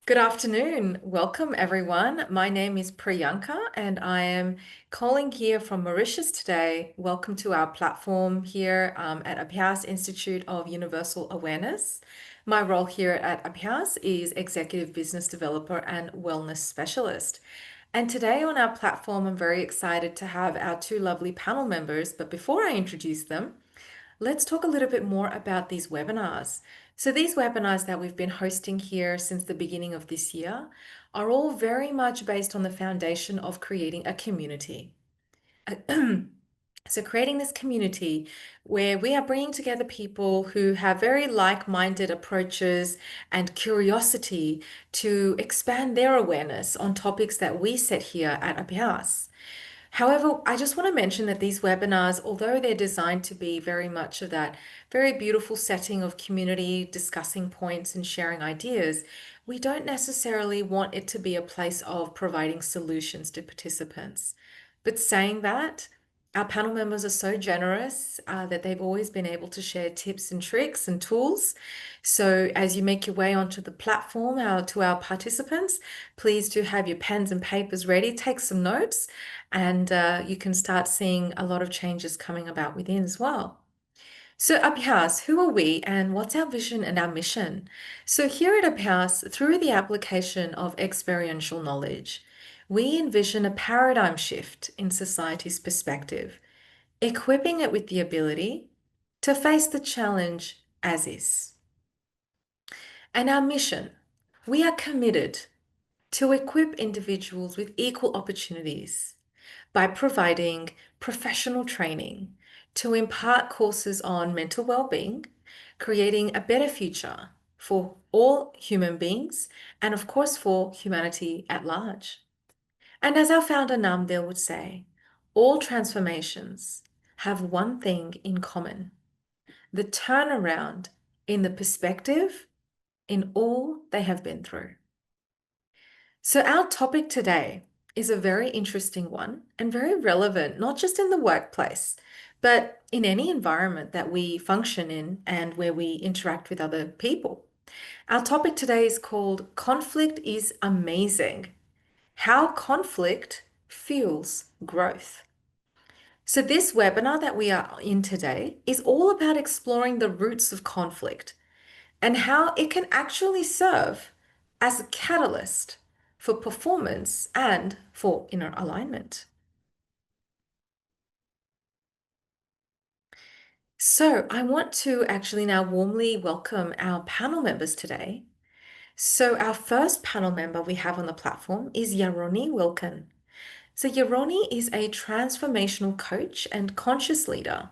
Good afternoon. Welcome, everyone. My name is Priyanka, and I am calling here from Mauritius today. Welcome to our platform here at Abhyas Institute of Universal Awareness. My role here at Abhyas is Executive Business Developer and Wellness Specialist. And today on our platform, I'm very excited to have our two lovely panel members. But before I introduce them, let's talk a little bit more about these webinars. So these webinars that we've been hosting here since the beginning of this year are all very much based on the foundation of creating a community. So creating this community where we are bringing together people who have very like-minded approaches and curiosity to expand their awareness on topics that we set here at Abhyas. However, I just want to mention that these webinars, although they're designed to be very much of that very beautiful setting of community discussing points and sharing ideas, we don't necessarily want it to be a place of providing solutions to participants. But saying that, our panel members are so generous that they've always been able to share tips and tricks and tools. So as you make your way onto the platform, to our participants, please do have your pens and papers ready, take some notes, and you can start seeing a lot of changes coming about within as well. So Abhyas, who are we and what's our vision and our mission? So here at Abhyas, through the application of experiential knowledge, we envision a paradigm shift in society's perspective, equipping it with the ability to face the challenge as is. And our mission, we are committed to equip individuals with equal opportunities by providing professional training to impart courses on mental well-being, creating a better future for all human beings, and of course for humanity at large. And as our founder Namdil would say, all transformations have one thing in common: the turnaround in the perspective in all they have been through. So, our topic today is a very interesting one and very relevant, not just in the workplace, but in any environment that we function in and where we interact with other people. Our topic today is called Conflict is Amazing: How Conflict Fuels Growth. So, this webinar that we are in today is all about exploring the roots of conflict and how it can actually serve as a catalyst for performance and for inner alignment. So, I want to actually now warmly welcome our panel members today. So, our first panel member we have on the platform is Yaroni Wilkin. So, Yaroni is a transformational coach and conscious leader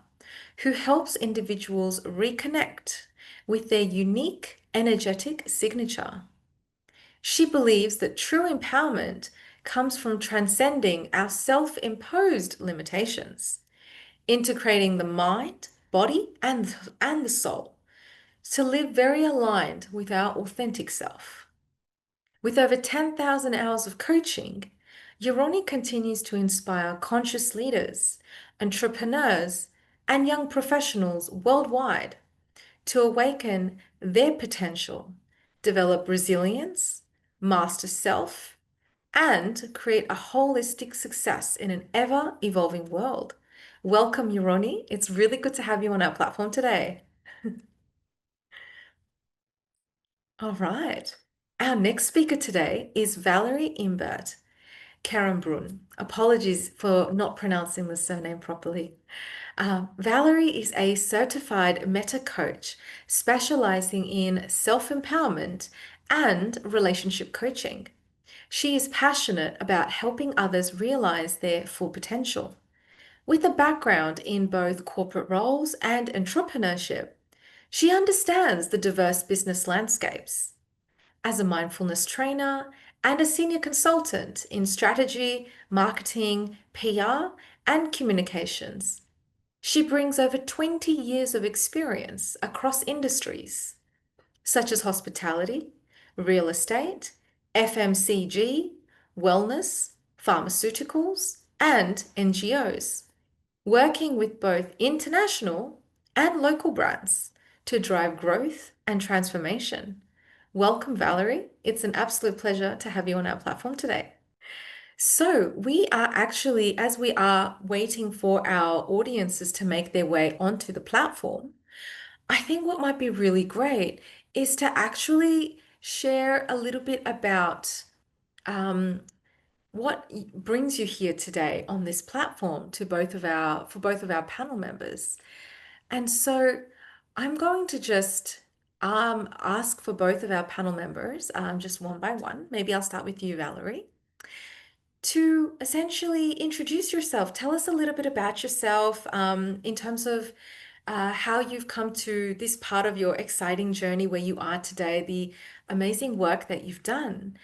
who helps individuals reconnect with their unique energetic signature. She believes that true empowerment comes from transcending our self-imposed limitations, integrating the mind, body, and the soul to live very aligned with our authentic self. With over 10,000 hours of coaching, Yoroni continues to inspire conscious leaders, entrepreneurs, and young professionals worldwide to awaken their potential, develop resilience, master self, and create a holistic success in an ever-evolving world. Welcome, Yoroni. It's really good to have you on our platform today. All right. Our next speaker today is Valerie Imbert Karambrun. Apologies for not pronouncing the surname properly. Valerie is a certified meta coach specializing in self-empowerment and relationship coaching. She is passionate about helping others realize their full potential. With a background in both corporate roles and entrepreneurship, she understands the diverse business landscapes. As a mindfulness trainer and a senior consultant in strategy, marketing, PR, and communications, she brings over 20 years of experience across industries such as hospitality, real estate, FMCG, wellness, pharmaceuticals, and NGOs, working with both international and local brands to drive growth and transformation. Welcome, Valerie. It's an absolute pleasure to have you on our platform today. So, we are actually, as we are waiting for our audiences to make their way onto the platform, I think what might be really great is to actually share a little bit about um, brings you here today on this platform to for both of our panel members. And so I'm going to just ask for both of our panel members, just one by one. Maybe I'll start with you, Valerie, to essentially introduce yourself. Tell us a little bit about yourself in terms of how you've come to this part of your exciting journey where you are today, the amazing work that you've done.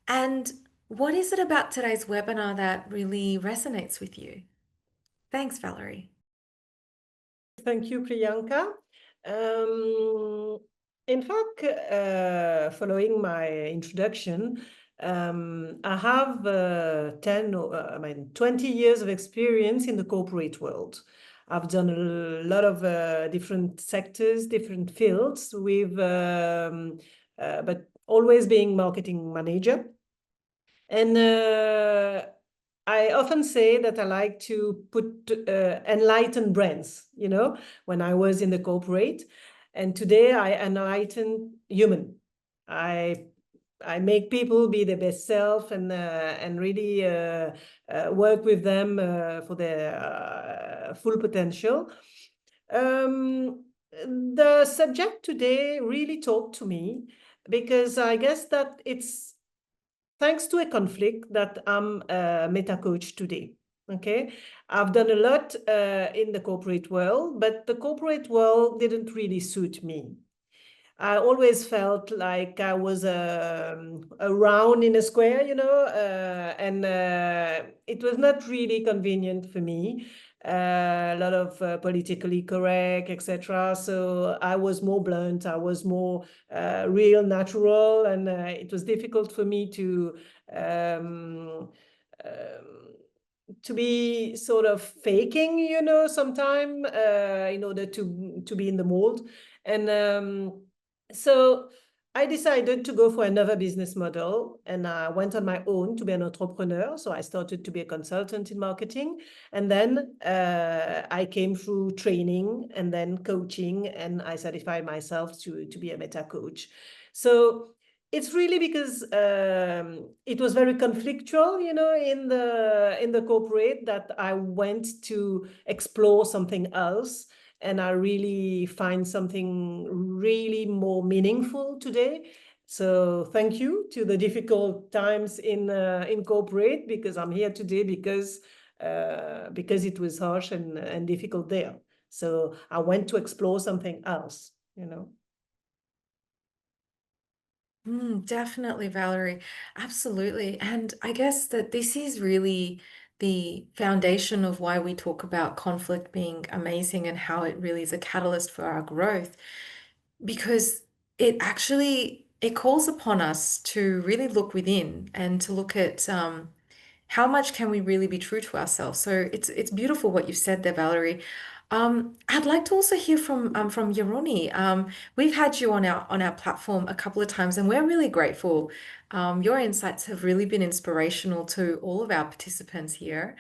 And what is it about today's webinar that really resonates with you? Thanks, Valerie. Thank you, Priyanka. In fact, following my introduction, I have 20 years of experience in the corporate world. I've done a lot of different sectors, different fields, but always being marketing manager. And I often say that I like to enlighten brands, when I was in the corporate. And today I enlighten human. I make people be their best self and really work with them for their full potential. The subject today really talked to me because I guess that it's thanks to a conflict that I'm a meta coach today. Okay, I've done a lot in the corporate world, but the corporate world didn't really suit me. I always felt like I was a round in a square, and it was not really convenient for me. A lot of politically correct, etc. So I was more blunt. I was more real, natural, and it was difficult for me um, to be sort of faking, sometime in order to be in the mold. And so I decided to go for another business model, and I went on my own to be an entrepreneur. So I started to be a consultant in marketing, and then I came through training and then coaching, and I certified myself to be a meta coach. So it's really because it was very conflictual, in the corporate, that I went to explore something else, and I really find something really more meaningful today. So thank you to the difficult times in corporate, because I'm here today because it was harsh and difficult there. So I went to explore something else, Definitely, Valerie. Absolutely. And I guess that this is really the foundation of why we talk about conflict being amazing and how it really is a catalyst for our growth, because it calls upon us to really look within and to look at how much can we really be true to ourselves? So it's beautiful what you've said there, Valerie. I'd like to also hear from Yeroni. We've had you on our platform a couple of times, and we're really grateful. Your insights have really been inspirational to all of our participants here.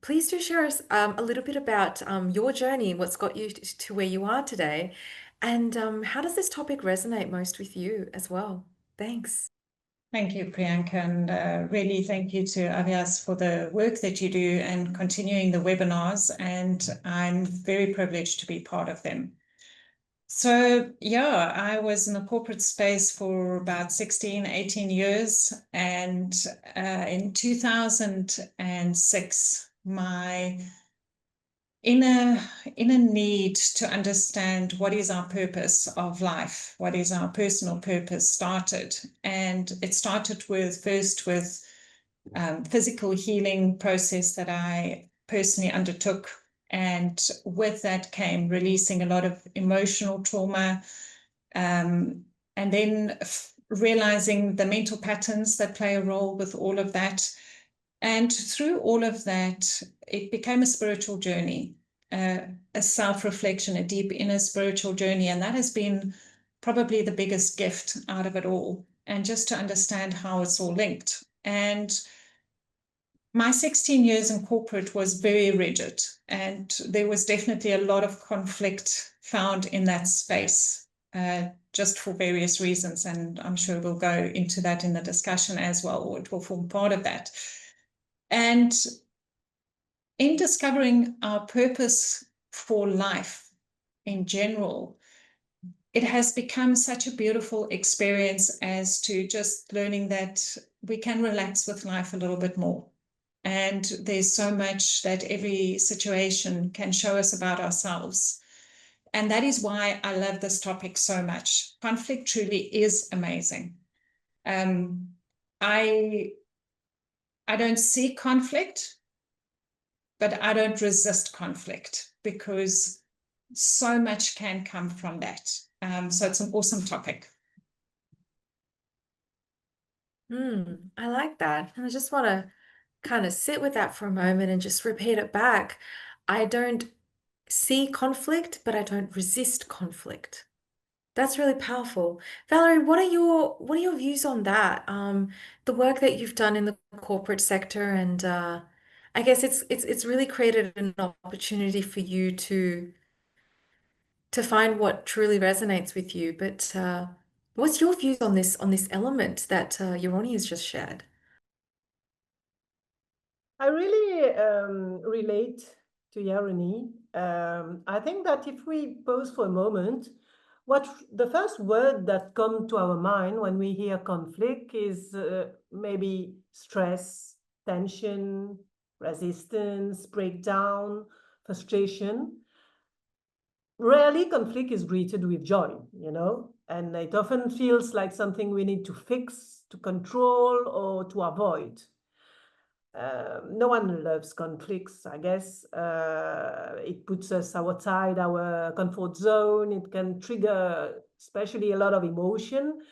Please do share us a little bit about your journey, what's got you to where you are today, and how does this topic resonate most with you as well? Thanks. Thank you, Priyanka, and really thank you to Abhyas for the work that you do and continuing the webinars, and I'm very privileged to be part of them. So yeah, I was in the corporate space for about 16, 18 years, and in 2006, my inner need to understand what is our purpose of life, what is our personal purpose, started. And it started with physical healing process that I personally undertook. And with that came releasing a lot of emotional trauma, and then realizing the mental patterns that play a role with all of that. And through all of that, it became a spiritual journey, a self-reflection, a deep inner spiritual journey. And that has been probably the biggest gift out of it all, and just to understand how it's all linked. And my 16 years in corporate was very rigid, and there was definitely a lot of conflict found in that space, just for various reasons. And I'm sure we'll go into that in the discussion as well, or it will form part of that. And in discovering our purpose for life in general, it has become such a beautiful experience as to just learning that we can relax with life a little bit more. And there's so much that every situation can show us about ourselves. And that is why I love this topic so much. Conflict truly is amazing. I don't see conflict, but I don't resist conflict, because so much can come from that. So it's an awesome topic. I like that. And I just want to kind of sit with that for a moment and just repeat it back. I don't see conflict, but I don't resist conflict. That's really powerful. Valerie, what are your views on that? The work that you've done in the corporate sector, and I guess it's really created an opportunity for you to find what truly resonates with you. But what's your views on this element that Yoroni has just shared? I really relate to Yaroni. I think that if we pause for a moment, what the first word that comes to our mind when we hear conflict is maybe stress, tension, resistance, breakdown, frustration. Rarely conflict is greeted with joy, and it often feels like something we need to fix, to control, or to avoid. No one loves conflicts, I guess. It puts us outside our comfort zone. It can trigger, especially, a lot of emotion.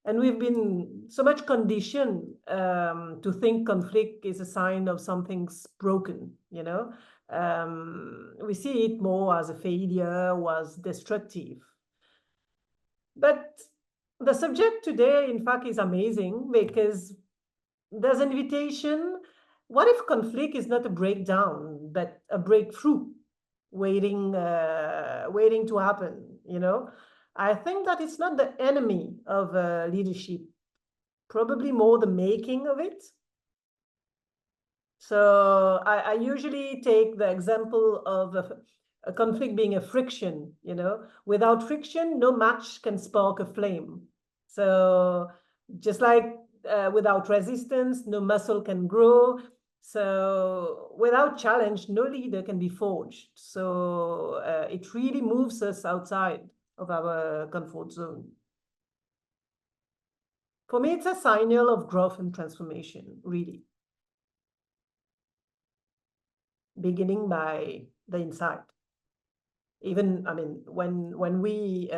And we've been so much conditioned to think conflict is a sign of something's broken. We see it more as a failure or as destructive. But the subject today, in fact, is amazing because there's an invitation. What if conflict is not a breakdown, but a breakthrough waiting to happen? I think that it's not the enemy of leadership, probably more the making of it. So I usually take the example of a conflict being a friction. Without friction, no match can spark a flame. So just like without resistance, no muscle can grow. So without challenge, no leader can be forged. So it really moves us outside of our comfort zone. For me, it's a signal of growth and transformation, really. Beginning by the inside. Even, I mean, when we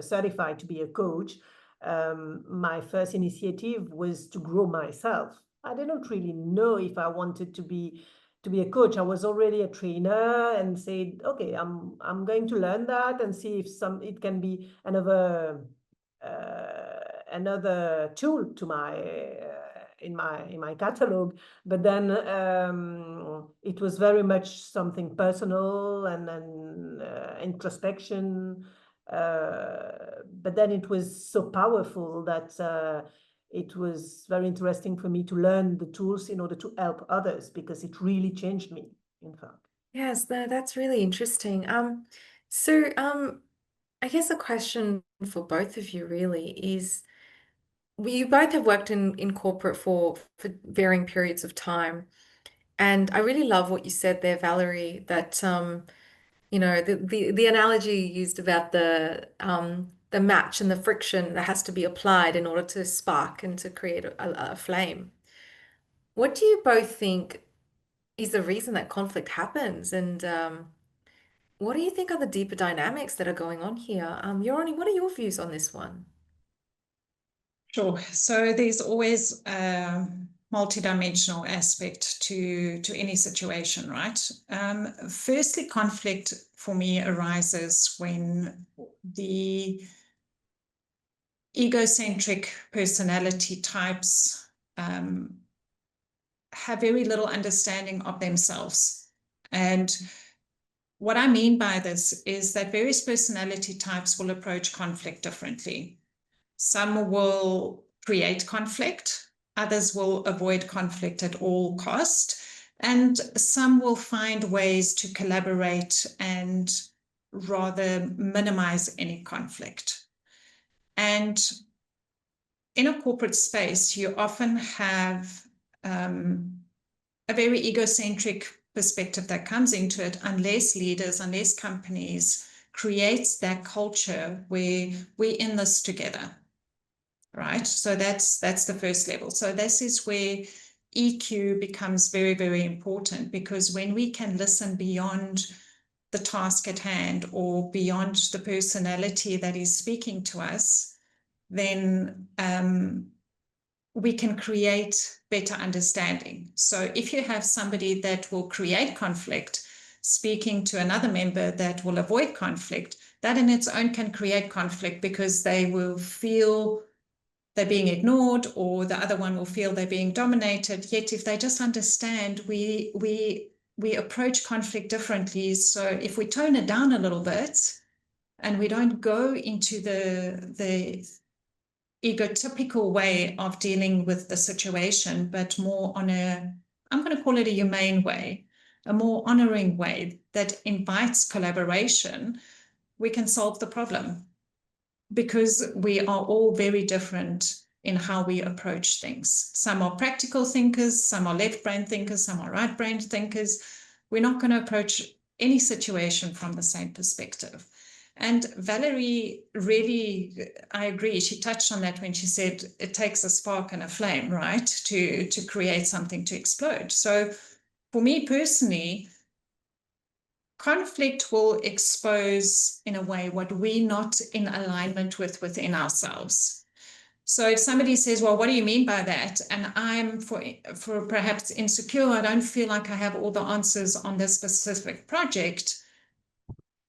certified to be a coach, my first initiative was to grow myself. I didn't really know if I wanted to be a coach. I was already a trainer and said, okay, I'm going to learn that and see if it can be another tool to my in my catalog. But then it was very much something personal and introspection. But then it was so powerful that it was very interesting for me to learn the tools in order to help others, because it really changed me, in fact. Yes, that's really interesting. So I guess a question for both of you really is, you both have worked in corporate for varying periods of time. And I really love what you said there, Valerie, that the analogy you used about the match and the friction that has to be applied in order to spark and to create a flame. What do you both think is the reason that conflict happens? And what do you think are the deeper dynamics that are going on here? Yoroni, what are your views on this one? Sure. So there's always a multidimensional aspect to any situation, right? Firstly, conflict for me arises when the egocentric personality types have very little understanding of themselves. And what I mean by this is that various personality types will approach conflict differently. Some will create conflict, others will avoid conflict at all cost, and some will find ways to collaborate and rather minimize any conflict. And in a corporate space, you often have a very egocentric perspective that comes into it unless leaders, unless companies create that culture where we're in this together, right? So that's the first level. So this is where EQ becomes very, very important, because when we can listen beyond the task at hand or beyond the personality that is speaking to us, then we can create better understanding. So if you have somebody that will create conflict speaking to another member that will avoid conflict, that in its own can create conflict, because they will feel they're being ignored, or the other one will feel they're being dominated. Yet if they just understand, we approach conflict differently. So if we tone it down a little bit and we don't go into the egotypical way of dealing with the situation, but more on I'm going to call it a humane way, a more honoring way that invites collaboration, we can solve the problem, because we are all very different in how we approach things. Some are practical thinkers, some are left-brain thinkers, some are right-brain thinkers. We're not going to approach any situation from the same perspective. And Valerie, really, I agree, she touched on that when she said it takes a spark and a flame, right, to create something to explode. So for me personally, conflict will expose, in a way, what we're not in alignment with within ourselves. So if somebody says, well, what do you mean by that? And I'm for perhaps insecure, I don't feel like I have all the answers on this specific project,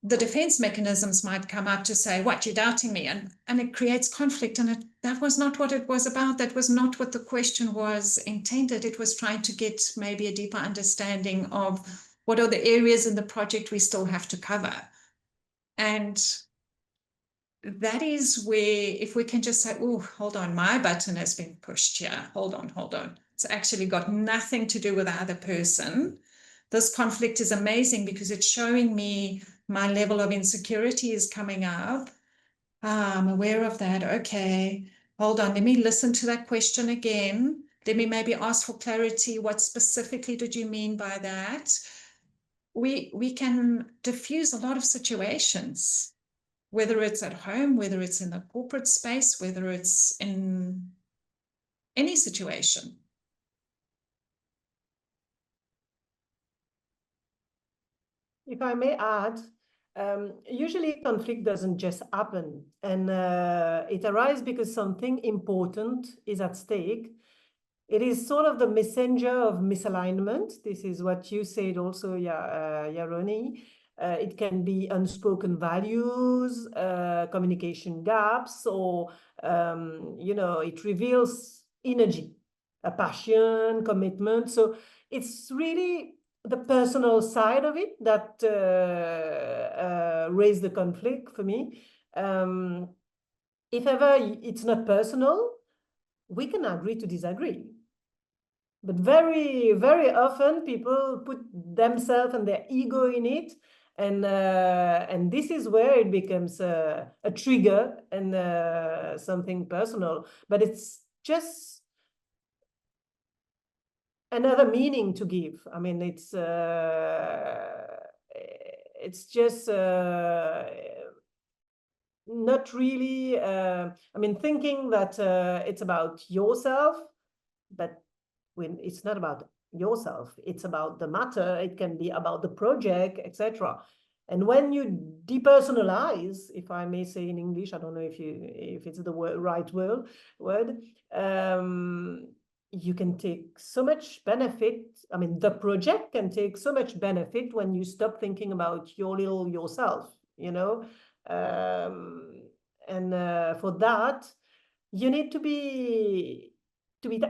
the defense mechanisms might come up to say, what, you're doubting me? And it creates conflict. And that was not what it was about. That was not what the question was intended. It was trying to get maybe a deeper understanding of what are the areas in the project we still have to cover. And that is where, if we can just say, oh, hold on, my button has been pushed here. Hold on. It's actually got nothing to do with the other person. This conflict is amazing because it's showing me my level of insecurity is coming up. I'm aware of that. Okay, hold on. Let me listen to that question again. Let me maybe ask for clarity. What specifically did you mean by that? We can diffuse a lot of situations, whether it's at home, whether it's in the corporate space, whether it's in any situation. If I may add, usually conflict doesn't just happen, and it arises because something important is at stake. It is sort of the messenger of misalignment. This is what you said also, Ronnie. It can be unspoken values, communication gaps, or, it reveals energy, a passion, commitment. So it's really the personal side of it that raised the conflict for me. If ever it's not personal, we can agree to disagree. But very, very often people put themselves and their ego in it. And this is where it becomes a trigger and something personal. But it's just another meaning to give. I mean, it's just not really, thinking that it's about yourself, but when it's not about yourself, it's about the matter. It can be about the project, etc. And when you depersonalize, if I may say in English, I don't know if it's the right word, you can take so much benefit. I mean, the project can take so much benefit when you stop thinking about your little yourself, and for that, you need to be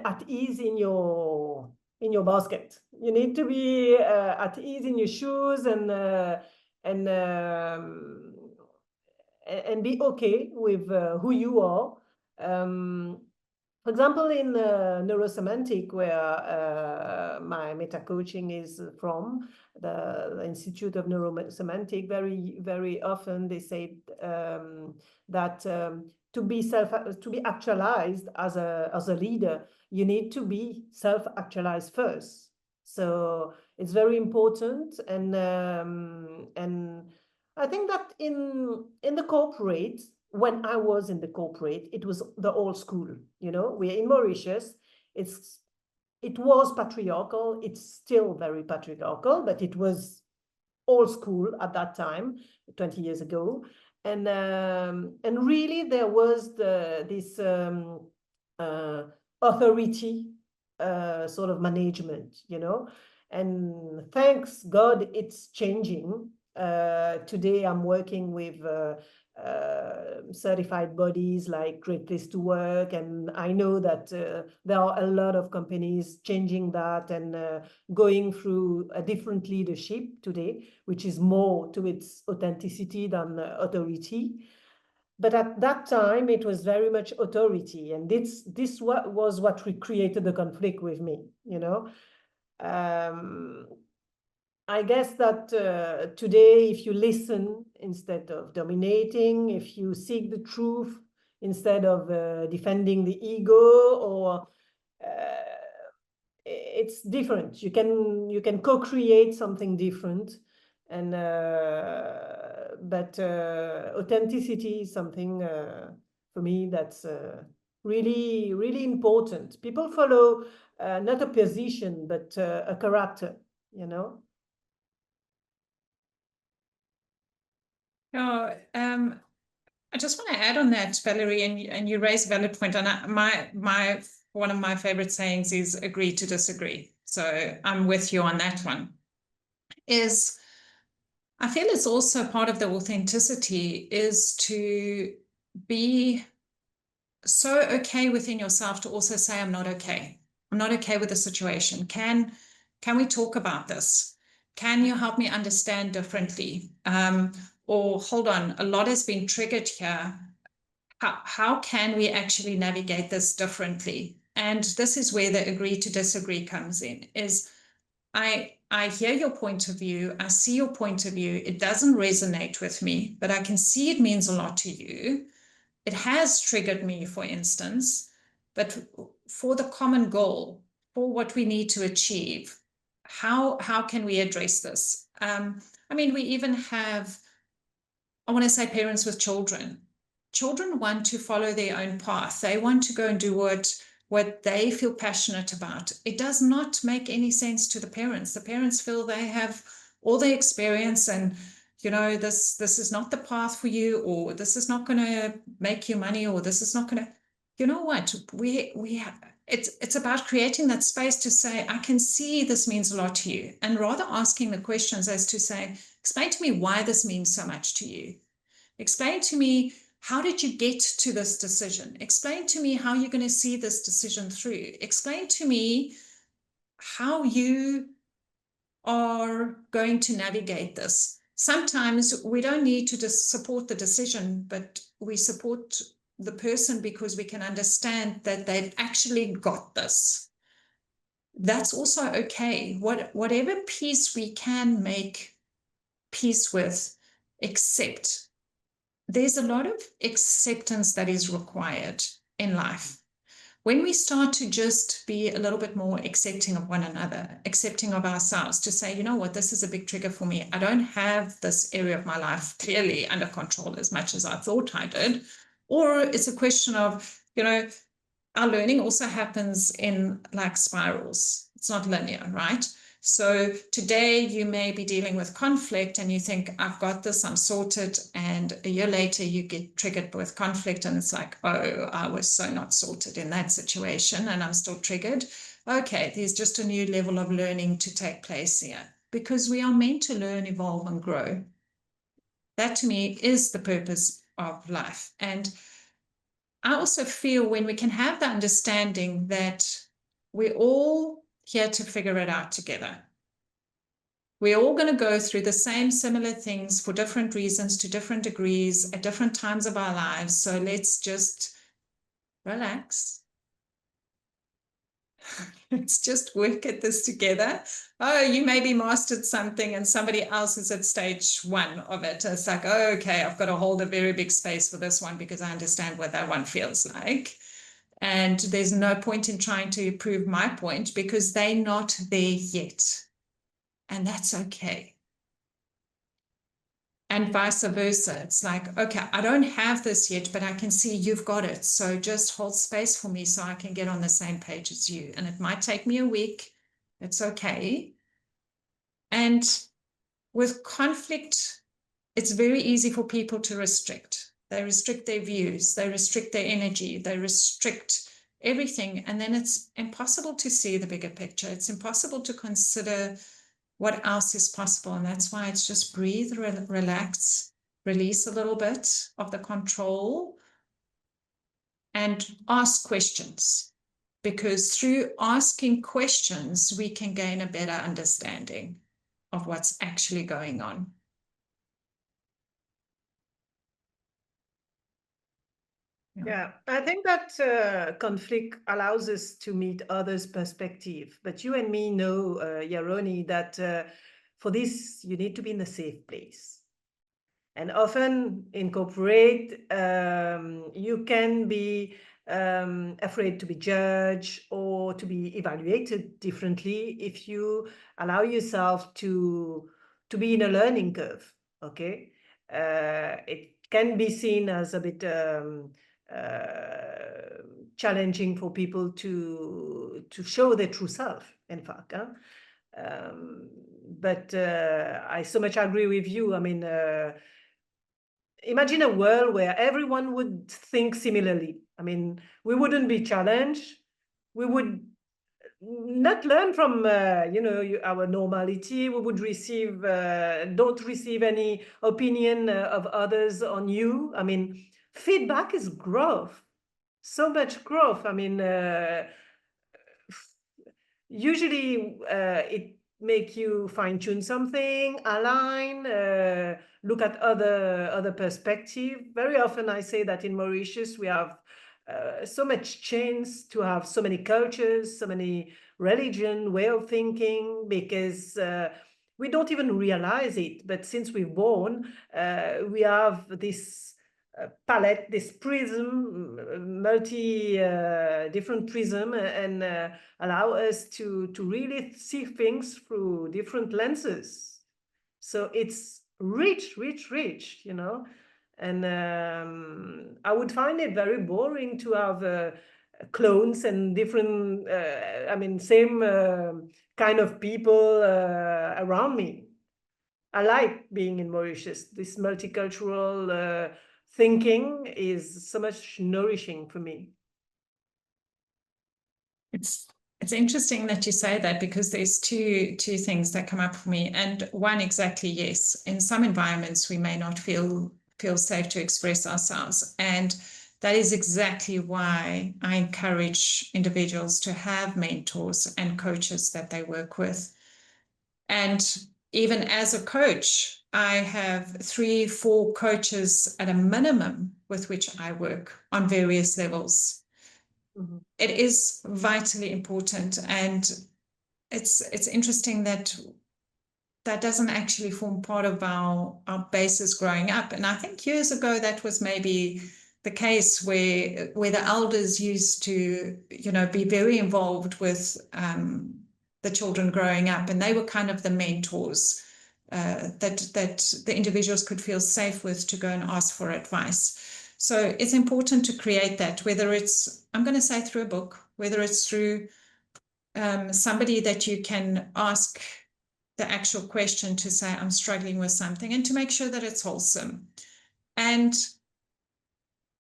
at ease in your basket. You need to be at ease in your shoes and be okay with who you are. For example, in neurosemantic, where my meta coaching is from, the Institute of Neurosemantic, very often they say that to be actualized as a leader, you need to be self-actualized first. So it's very important, and I think that in the corporate, when I was in the corporate, it was the old school. You know, we're in Mauritius. It was patriarchal. It's still very patriarchal, but it was old school at that time, 20 years ago. And really there was this authority sort of management, you know. And thanks God it's changing. Today I'm working with certified bodies like Great Place to Work, and I know that there are a lot of companies changing that and going through a different leadership today, which is more to its authenticity than authority. But at that time, it was very much authority, and this was what created the conflict with me. You know, I guess that today, if you listen instead of dominating, if you seek the truth instead of defending the ego, or it's different. You can co-create something different, and but authenticity is something for me that's really, really important. People follow not a position but a character, you know. Oh, I just want to add on that, Valerie, and you raise a valid point. And one of my favorite sayings is agree to disagree. So I'm with you on that one. I feel it's also part of the authenticity is to be so okay within yourself to also say, I'm not okay. I'm not okay with the situation. Can we talk about this? Can you help me understand differently? Or hold on, a lot has been triggered here. How can we actually navigate this differently? And this is where the agree to disagree comes in, is I hear your point of view. I see your point of view. It doesn't resonate with me, but I can see it means a lot to you. It has triggered me, for instance, but for the common goal, for what we need to achieve, how can we address this? I mean, we even have, I want to say, parents with children. Children want to follow their own path. They want to go and do what they feel passionate about. It does not make any sense to the parents. The parents feel they have all the experience and, you know, this is not the path for you, or this is not going to make you money, or this is not going to, you know what, it's about creating that space to say, I can see this means a lot to you, and rather asking the questions as to say, explain to me why this means so much to you. Explain to me, how did you get to this decision? Explain to me how you're going to see this decision through. Explain to me how you are going to navigate this. Sometimes we don't need to just support the decision, but we support the person because we can understand that they've actually got this. That's also okay. Whatever peace we can make peace with, accept. There's a lot of acceptance that is required in life. When we start to just be a little bit more accepting of one another, accepting of ourselves, to say, you know what, this is a big trigger for me. I don't have this area of my life clearly under control as much as I thought I did. Or it's a question of, you know, our learning also happens in like spirals. It's not linear, right? So today you may be dealing with conflict and you think, I've got this, I'm sorted. And a year later you get triggered with conflict and it's like, oh, I was so not sorted in that situation and I'm still triggered. Okay, there's just a new level of learning to take place here, because we are meant to learn, evolve, and grow. That to me is the purpose of life. And I also feel when we can have the understanding that we're all here to figure it out together. We're all going to go through the same similar things for different reasons, to different degrees, at different times of our lives. So let's just relax. Let's just work at this together. Oh, you maybe mastered something and somebody else is at stage 1 of it. It's like, oh, okay, I've got to hold a very big space for this one because I understand what that one feels like. And there's no point in trying to prove my point because they're not there yet. And that's okay. And vice versa. It's like, okay, I don't have this yet, but I can see you've got it. So just hold space for me so I can get on the same page as you. And it might take me a week. It's okay. And with conflict, it's very easy for people to restrict. They restrict their views. They restrict their energy. They restrict everything. And then it's impossible to see the bigger picture. It's impossible to consider what else is possible. And that's why it's just breathe, relax, release a little bit of the control and ask questions. Because through asking questions, we can gain a better understanding of what's actually going on. Yeah, I think that conflict allows us to meet others' perspective. But you and me know, Yaroni, that for this, you need to be in a safe place. And often in corporate, you can be afraid to be judged or to be evaluated differently if you allow yourself to be in a learning curve, okay? It can be seen as a bit challenging for people to show their true self, in fact. But I so much agree with you. I mean, imagine a world where everyone would think similarly. I mean, we wouldn't be challenged. We would not learn from our normality. We would don't receive any opinion of others on you. I mean, feedback is growth, so much growth. I mean, usually it make you fine-tune something, align, look at other perspective. Very often I say that in Mauritius we have so much chance to have so many cultures, so many religion, way of thinking, because we don't even realize it. But since we're born, we have this palette, this prism, different prism, and allow us to really see things through different lenses. So it's rich, you know. And I would find it very boring to have clones and different, same kind of people around me. I like being in Mauritius. This multicultural thinking is so much nourishing for me. It's interesting that you say that because there's two things that come up for me. And one, exactly, yes. In some environments, we may not feel safe to express ourselves. And that is exactly why I encourage individuals to have mentors and coaches that they work with. And even as a coach, I have 3-4 coaches at a minimum with which I work on various levels. Mm-hmm. It is vitally important, and it's interesting that doesn't actually form part of our basis growing up. And I think years ago that was maybe the case where the elders used to, be very involved with the children growing up, and they were kind of the mentors that the individuals could feel safe with to go and ask for advice. So it's important to create that, whether it's, I'm going to say, through a book, whether it's through somebody that you can ask the actual question to say, I'm struggling with something, and to make sure that it's wholesome. And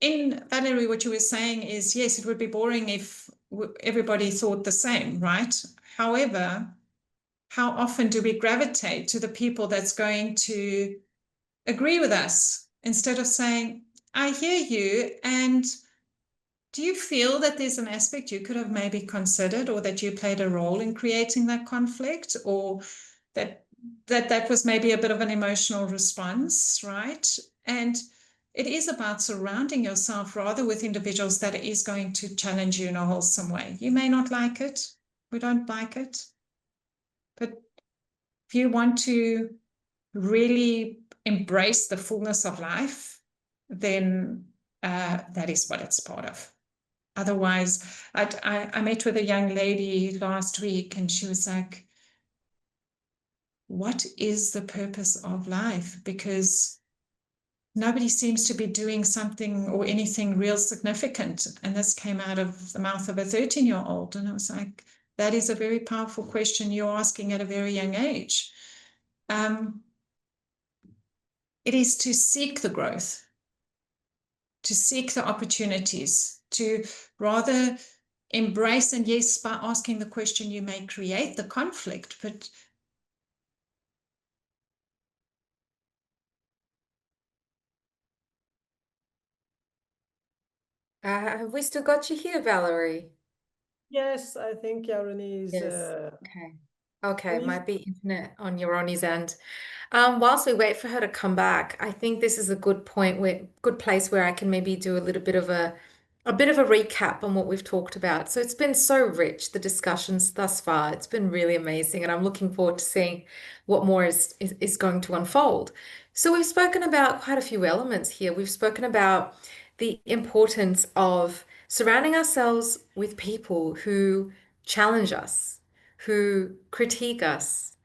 in Valerie, what you were saying is, yes, it would be boring if everybody thought the same, right? However, how often do we gravitate to the people that's going to agree with us instead of saying, I hear you, and Do you feel that there's an aspect you could have maybe considered, or that you played a role in creating that conflict, or that was maybe a bit of an emotional response, right? And it is about surrounding yourself rather with individuals that is going to challenge you in a wholesome way. You may not like it. We don't like it. But if you want to really embrace the fullness of life, then that is what it's part of. Otherwise, I met with a young lady last week, and she was like, what is the purpose of life? Because nobody seems to be doing something or anything real significant. And this came out of the mouth of a 13-year-old. And I was like, that is a very powerful question you're asking at a very young age. It is to seek the growth, to seek the opportunities, to rather embrace, and yes, by asking the question, you may create the conflict, but Have we still got you here, Valerie? Yes, I think Yaroni is. Yes. Okay. Okay, Ronnie's- might be internet on Yoroni's end. Whilst we wait for her to come back, I think this is a good point good place where I can maybe do a little bit of a bit of a recap on what we've talked about. So it's been so rich, the discussions thus far. It's been really amazing, and I'm looking forward to seeing what more is going to unfold. So we've spoken about quite a few elements here. We've spoken about the importance of surrounding ourselves with people who challenge us, who critique us,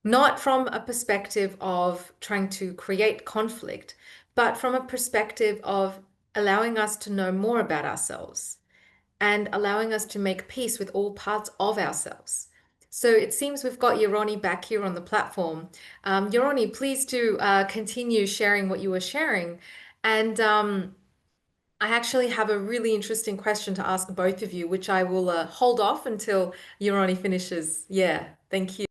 not from a perspective of trying to create conflict, but from a perspective of allowing us to know more about ourselves and allowing us to make peace with all parts of ourselves. So it seems we've got Yoroni back here on the platform. Yoroni, please do continue sharing what you were sharing. And I actually have a really interesting question to ask both of you, which I will hold off until Yoroni finishes. Yeah, thank you.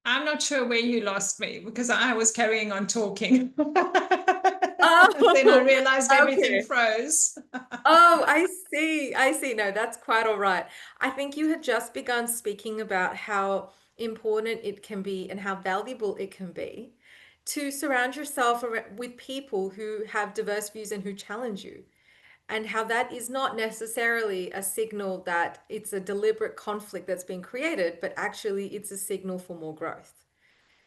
I'm not sure where you lost me, because I was carrying on talking. Then I Oh, realized everything okay. froze. Oh, I see. I see. No, that's quite all right. I think you had just begun speaking about how important it can be and how valuable it can be to surround yourself with people who have diverse views and who challenge you, and how that is not necessarily a signal that it's a deliberate conflict that's been created, but actually it's a signal for more growth.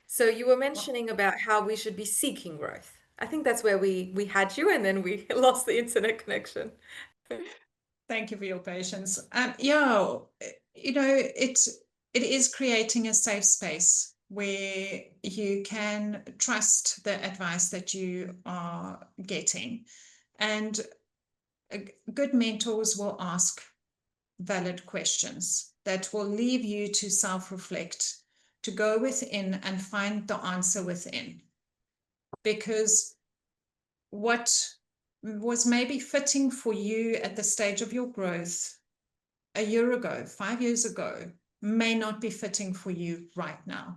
So you were mentioning about how we should be seeking growth. I think that's where we had you, and then we lost the internet connection. Thank you for your patience. Yeah, it is creating a safe space where you can trust the advice that you are getting. And good mentors will ask valid questions that will leave you to self-reflect, to go within and find the answer within. Because what was maybe fitting for you at the stage of your growth a year ago, 5 years ago, may not be fitting for you right now.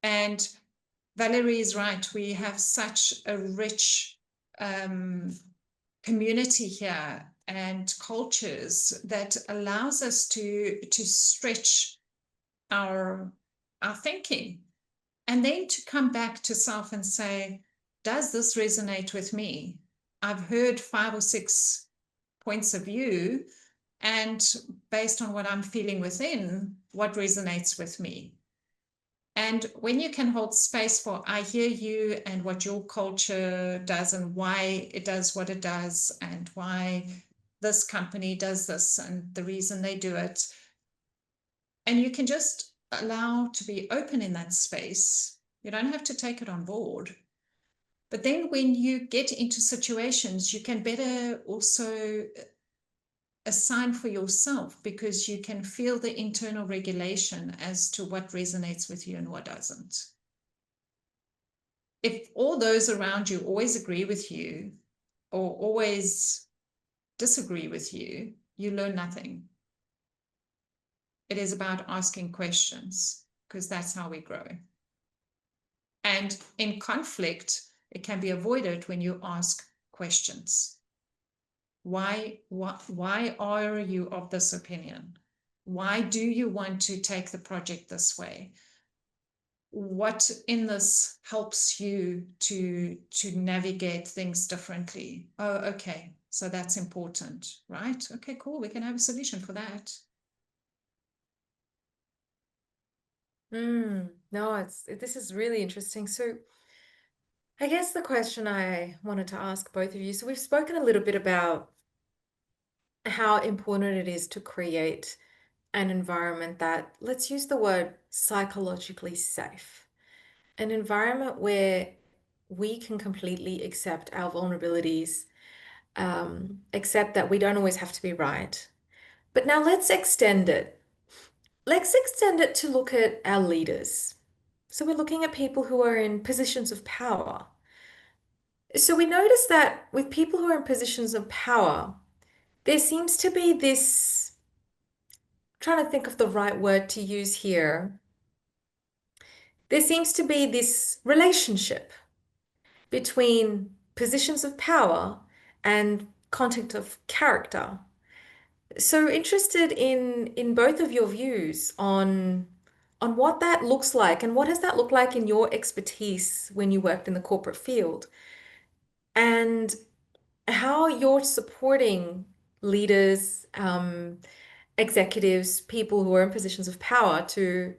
And Valerie is right. We have such a rich community here and cultures that allows us to stretch our thinking, and then to come back to self and say, does this resonate with me? I've heard 5 or 6 points of view, and based on what I'm feeling within, what resonates with me. And when you can hold space for, I hear you and what your culture does and why it does what it does and why this company does this and the reason they do it. And you can just allow to be open in that space. You don't have to take it on board. But then when you get into situations, you can better also assign for yourself, because you can feel the internal regulation as to what resonates with you and what doesn't. If all those around you always agree with you or always disagree with you, you learn nothing. It is about asking questions, because that's how we grow. And in conflict, it can be avoided when you ask questions. Why are you of this opinion? Why do you want to take the project this way? What in this helps you to navigate things differently? Oh, okay, so that's important, right? Okay, cool, we can have a solution for that. No, this is really interesting. So I guess the question I wanted to ask both of you, so we've spoken a little bit about how important it is to create an environment that, let's use the word psychologically safe, an environment where we can completely accept our vulnerabilities, accept that we don't always have to be right. But now let's extend it. Let's extend it to look at our leaders. So we're looking at people who are in positions of power. So we notice that with people who are in positions of power, there seems to be this, trying to think of the right word to use here. There seems to be this relationship between positions of power and content of character. So interested in both of your views on what that looks like and what has that looked like in your expertise when you worked in the corporate field, and how you're supporting leaders, executives, people who are in positions of power to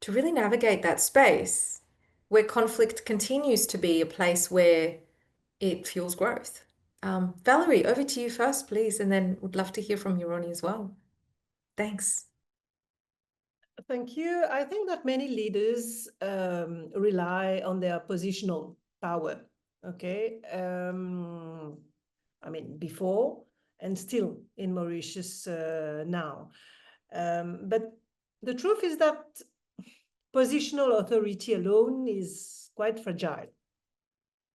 really navigate that space where conflict continues to be a place where it fuels growth. Valerie, over to you first, please, and then would love to hear from you, Ronnie, as well. Thanks. Thank you. I think that many leaders rely on their positional power. Okay. I mean, before and still in Mauritius now. But the truth is that positional authority alone is quite fragile.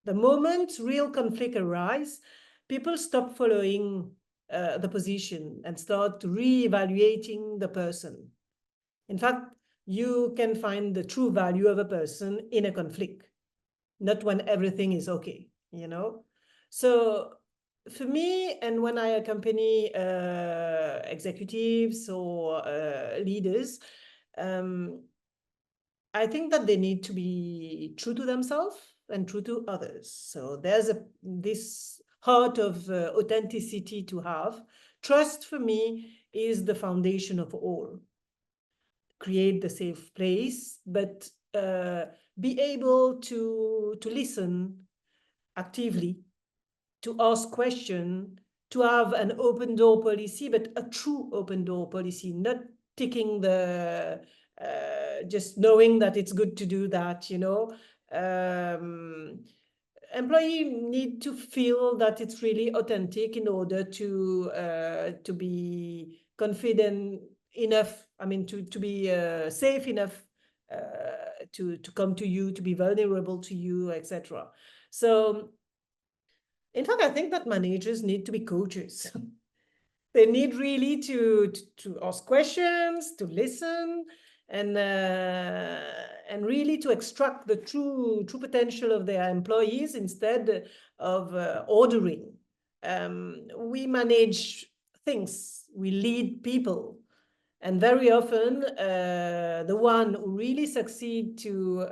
The moment real conflict arises, people stop following the position and start re-evaluating the person. In fact, you can find the true value of a person in a conflict, not when everything is okay, you know? So for me, and when I accompany executives or leaders, I think that they need to be true to themselves and true to others. So there's this heart of authenticity to have. Trust for me is the foundation of all. Create the safe place, but be able to listen actively, to ask questions, to have an open door policy, but a true open door policy, not ticking the just knowing that it's good to do that, you know. Employee need to feel that it's really authentic in order to be confident enough, I mean, to be safe enough to come to you, to be vulnerable to you, etc. So in fact, I think that managers need to be coaches. They need really to ask questions, to listen, and really to extract the true potential of their employees instead of ordering. We manage things, we lead people, and very often the one who really succeed to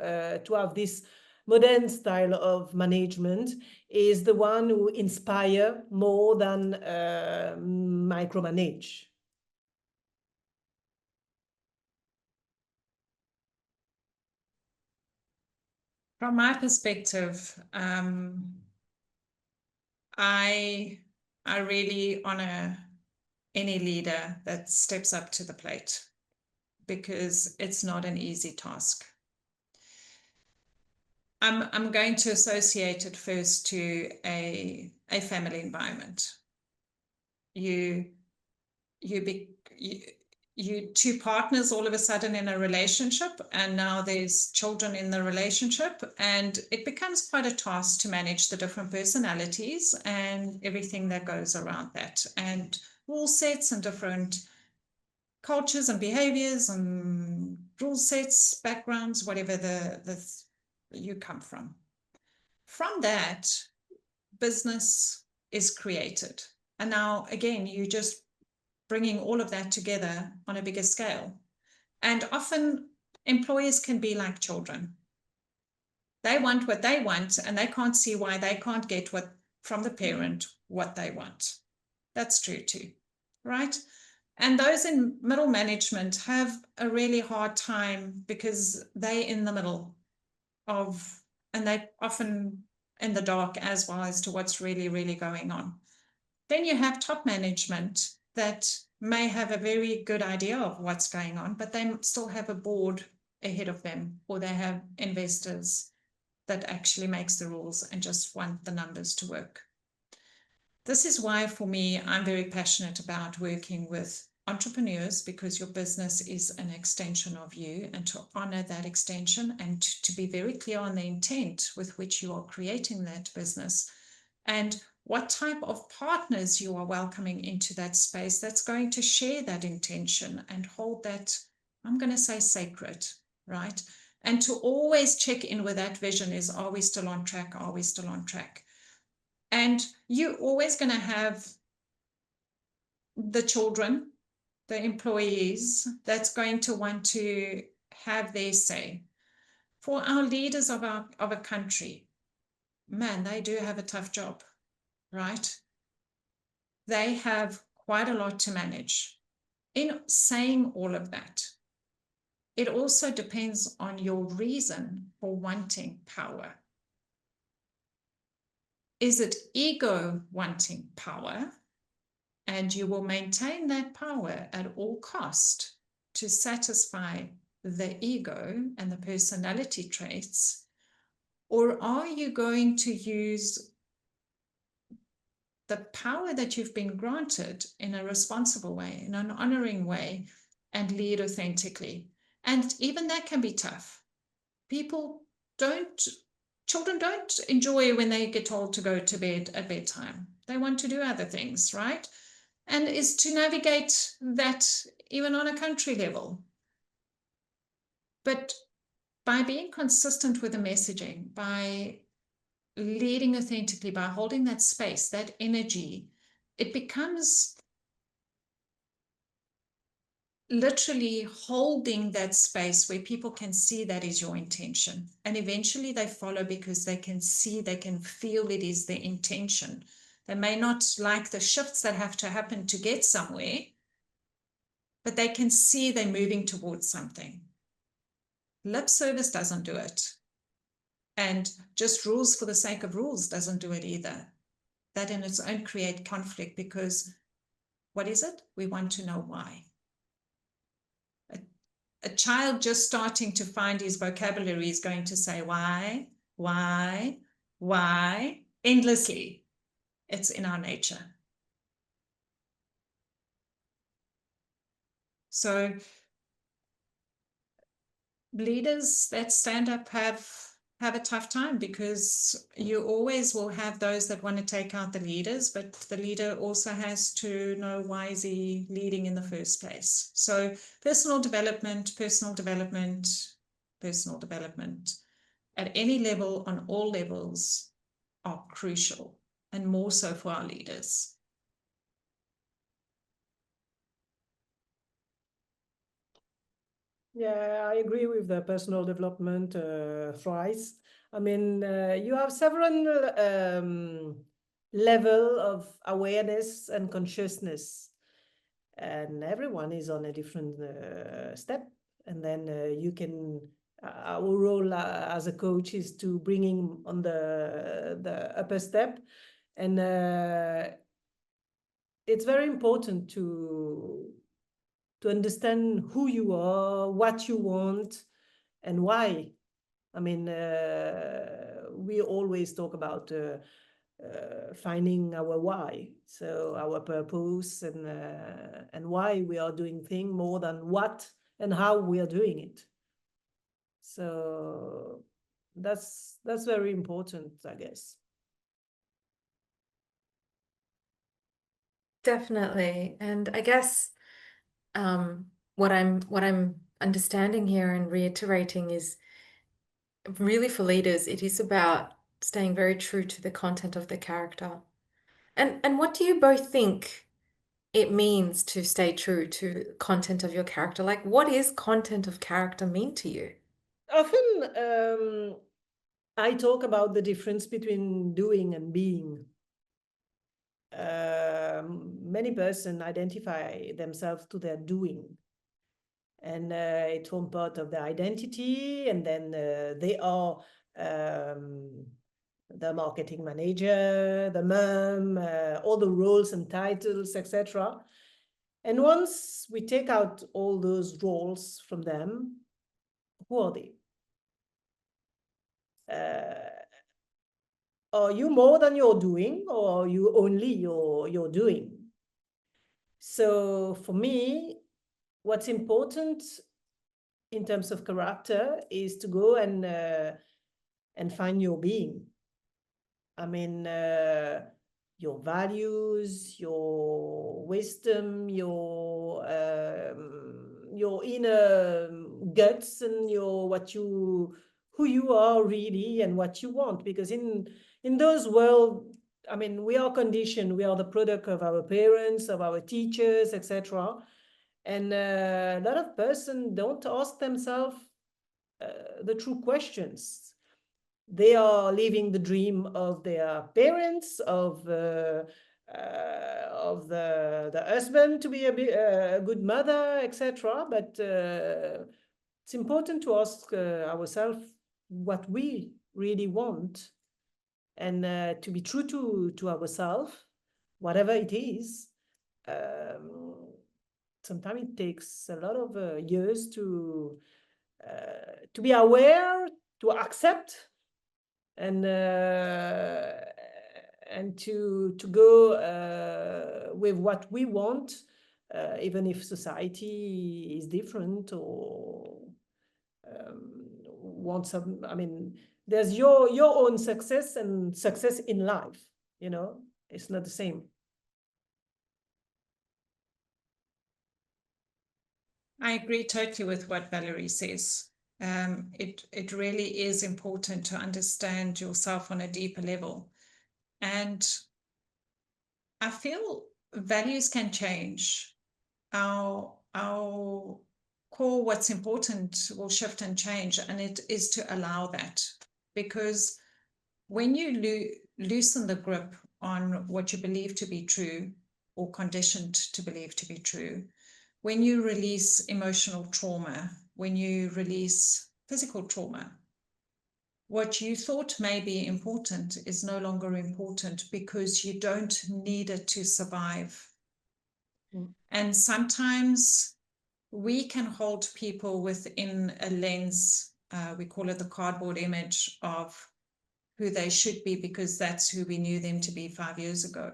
have this modern style of management is the one who inspire more than micromanage. From my perspective, I really honor any leader that steps up to the plate, because it's not an easy task. I'm going to associate it first to a family environment. You two partners all of a sudden in a relationship, and now there's children in the relationship, and it becomes quite a task to manage the different personalities and everything that goes around that, and rule sets and different cultures and behaviors and rule sets, backgrounds, whatever you come from. From that, business is created. And now, again, you're just bringing all of that together on a bigger scale. And often employers can be like children. They want what they want, and they can't see why they can't get what from the parent what they want. That's true too, right? And those in middle management have a really hard time because they're in the middle of, and they often in the dark as well as to what's really, really going on. Then you have top management that may have a very good idea of what's going on, but they still have a board ahead of them, or they have investors that actually makes the rules and just want the numbers to work. This is why, for me, I'm very passionate about working with entrepreneurs, because your business is an extension of you, and to honor that extension and to be very clear on the intent with which you are creating that business and what type of partners you are welcoming into that space that's going to share that intention and hold that, I'm going to say, sacred, right? And to always check in with that vision is, are we still on track? Are we still on track? And you're always going to have the children, the employees, that's going to want to have their say. For our leaders of a country, man, they do have a tough job, right? They have quite a lot to manage. In saying all of that, it also depends on your reason for wanting power. Is it ego wanting power? And you will maintain that power at all cost to satisfy the ego and the personality traits? Or are you going to use the power that you've been granted in a responsible way, in an honoring way, and lead authentically? And even that can be tough. Children don't enjoy when they get told to go to bed at bedtime. They want to do other things, right? And is to navigate that even on a country level. But by being consistent with the messaging, by leading authentically, by holding that space, that energy, it becomes literally holding that space where people can see that is your intention. And eventually they follow because they can see, they can feel it is their intention. They may not like the shifts that have to happen to get somewhere, but they can see they're moving towards something. Lip service doesn't do it. And just rules for the sake of rules doesn't do it either. That in its own create conflict, because what is it? We want to know why. A child just starting to find his vocabulary is going to say why, endlessly. It's in our nature. So leaders that stand up have a tough time, because you always will have those that want to take out the leaders, but the leader also has to know why is he leading in the first place. So personal development at any level, on all levels, are crucial, and more so for our leaders. Yeah, I agree with the personal development thrice. I mean, you have several level of awareness and consciousness, and everyone is on a different step. And then you can, our role as a coach is to bringing on the upper step, and it's very important to understand who you are, what you want, and why. I mean, we always talk about finding our why, so our purpose, and why we are doing things more than what and how we are doing it. So that's very important, I guess. Definitely. And I guess what I'm understanding here and reiterating is, really for leaders, it is about staying very true to the content of the character And what do you both think it means to stay true to content of your character? Like, what is content of character mean to you? Often I talk about the difference between doing and being. Many persons identify themselves to their doing, and it forms part of their identity, and then they are the marketing manager, the mom, all the roles and titles, etc. And once we take out all those roles from them, who are they? Are you more than you're doing, or are you only you're doing? So for me, what's important in terms of character is to go and find your being. I mean, your values, your wisdom, your inner guts, and who you are really and what you want. Because in those world, I mean, we are conditioned. We are the product of our parents, of our teachers, etc. And a lot of person don't ask themselves the true questions. They are living the dream of their parents, of the husband to be a good mother, etc. But it's important to ask ourselves what we really want, and to be true to ourselves, whatever it is. Sometimes it takes a lot of years to be aware, to accept, and to go with what we want, even if society is different, or wants some. I mean, there's your own success and success in life. You know, it's not the same. I agree totally with what Valerie says. It really is important to understand yourself on a deeper level. And I feel values can change. Our core, what's important, will shift and change. And it is to allow that. Because when you loosen the grip on what you believe to be true, or conditioned to believe to be true, when you release emotional trauma, when you release physical trauma, what you thought may be important is no longer important, because you don't need it to survive. And sometimes we can hold people within a lens, we call it the cardboard image of who they should be, because that's who we knew them to be 5 years ago,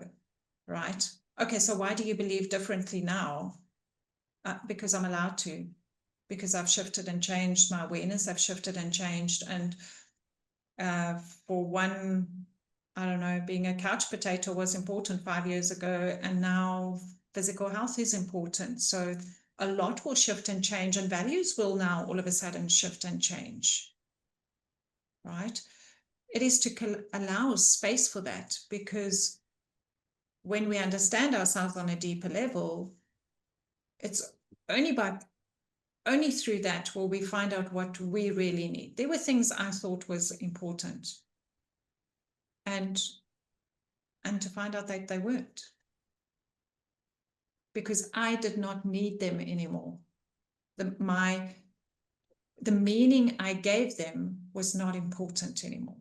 right? Okay, so why do you believe differently now? Because I'm allowed to, because I've shifted and changed my awareness, I've shifted and changed. And for one, I don't know, being a couch potato was important 5 years ago, and now physical health is important. So a lot will shift and change, and values will now all of a sudden shift and change, right? It is to allow space for that, because when we understand ourselves on a deeper level, it's only through that will we find out what we really need. There were things I thought was important, and to find out that they weren't, because I did not need them anymore. The meaning I gave them was not important anymore.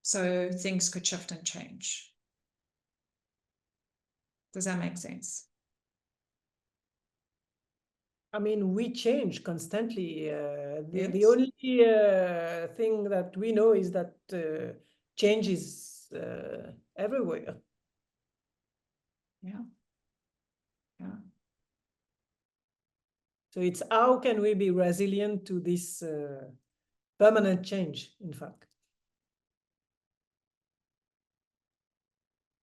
So things could shift and change. Does that make sense? I mean, we change constantly. The Yes. only thing that we know is that change is everywhere. Yeah. Yeah. So it's how can we be resilient to this permanent change, in fact.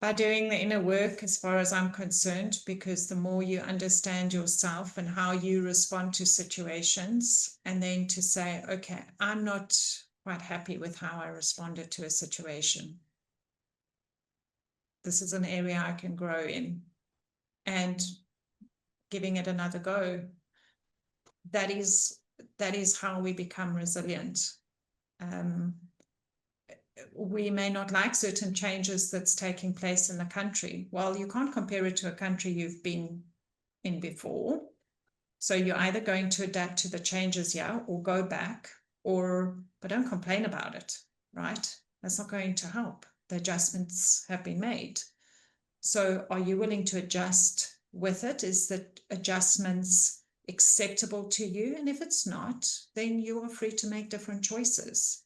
By doing the inner work, as far as I'm concerned, because the more you understand yourself and how you respond to situations, and then to say, okay, I'm not quite happy with how I responded to a situation. this is an area I can grow in, and giving it another go. That is how we become resilient. We may not like certain changes that's taking place in the country. Well, you can't compare it to a country you've been in before. So you're either going to adapt to the changes, or go back, but don't complain about it, right? That's not going to help. The adjustments have been made. So are you willing to adjust with it? Is that adjustments acceptable to you? And if it's not, then you are free to make different choices.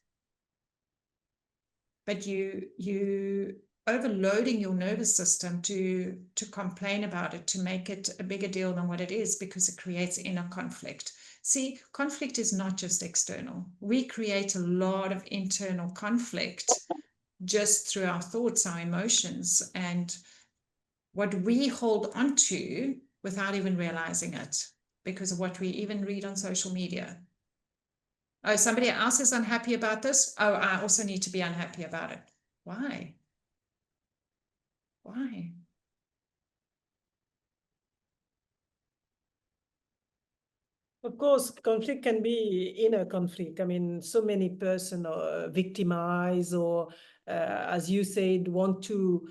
But you overloading your nervous system to complain about it, to make it a bigger deal than what it is, because it creates inner conflict. See, conflict is not just external. We create a lot of internal conflict just through our thoughts, our emotions, and what we hold on to without even realizing it, because of what we even read on social media. Oh, somebody else is unhappy about this. Oh, I also need to be unhappy about it. Why? Why? Of course, conflict can be inner conflict. I mean, so many persons are victimized, or, as you said, want to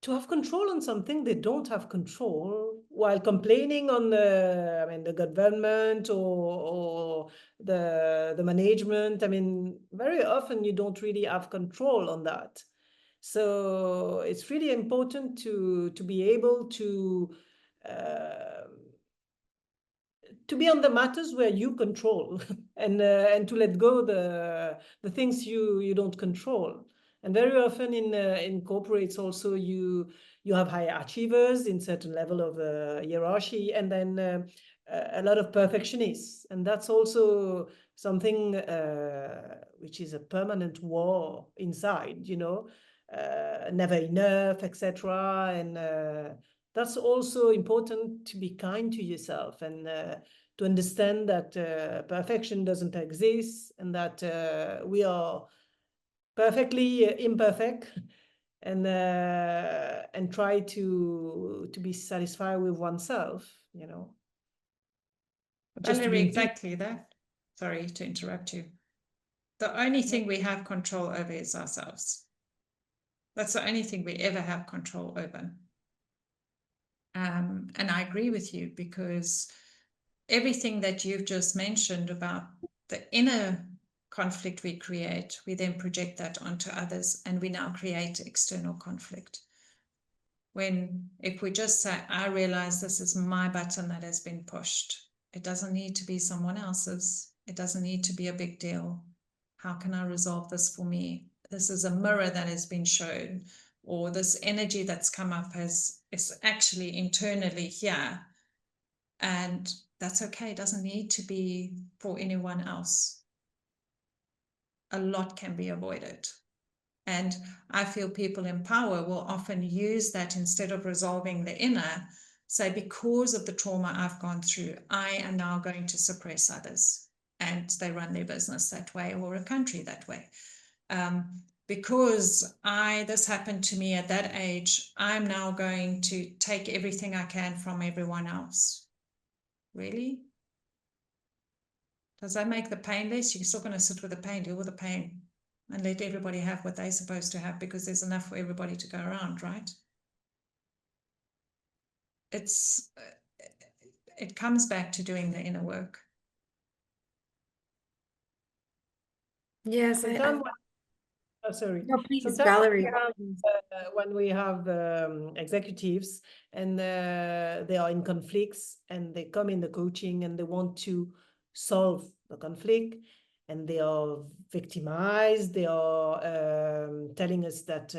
have control on something they don't have control, while complaining on the government, or the management. I mean, very often you don't really have control on that. So it's really important to be able to be on the matters where you control, and to let go the things you don't control. And very often in corporates also, you have high achievers in certain level of hierarchy, and then a lot of perfectionists, and that's also something which is a permanent war inside, never enough, etc. And that's also important, to be kind to yourself, and to understand that perfection doesn't exist, and that we are perfectly imperfect, and try to be satisfied with oneself, just to Valerie, be exactly that. Sorry to interrupt you. The only thing we have control over is ourselves. That's the only thing we ever have control over. And I agree with you, because everything that you've just mentioned about the inner conflict we create, we then project that onto others, and we now create external conflict. When if we just say, I realize this is my button that has been pushed, it doesn't need to be someone else's. It doesn't need to be a big deal. How can I resolve this for me? This is a mirror that has been shown, or this energy that's come up is actually internally here. And that's okay. It doesn't need to be for anyone else. A lot can be avoided. And I feel people in power will often use that, instead of resolving the inner, say, because of the trauma I've gone through, I am now going to suppress others. And they run their business that way, or a country that way. Because this happened to me at that age, I'm now going to take everything I can from everyone else. Really? Does that make the pain less? You're still going to sit with the pain, deal with the pain, and let everybody have what they're supposed to have, because there's enough for everybody to go around, right? It comes back to doing the inner work. Yes, sometimes sorry. no, please, Sometimes Valerie. when we have executives, and they are in conflicts, and they come in the coaching, and they want to solve the conflict, and they are victimized, they are telling us that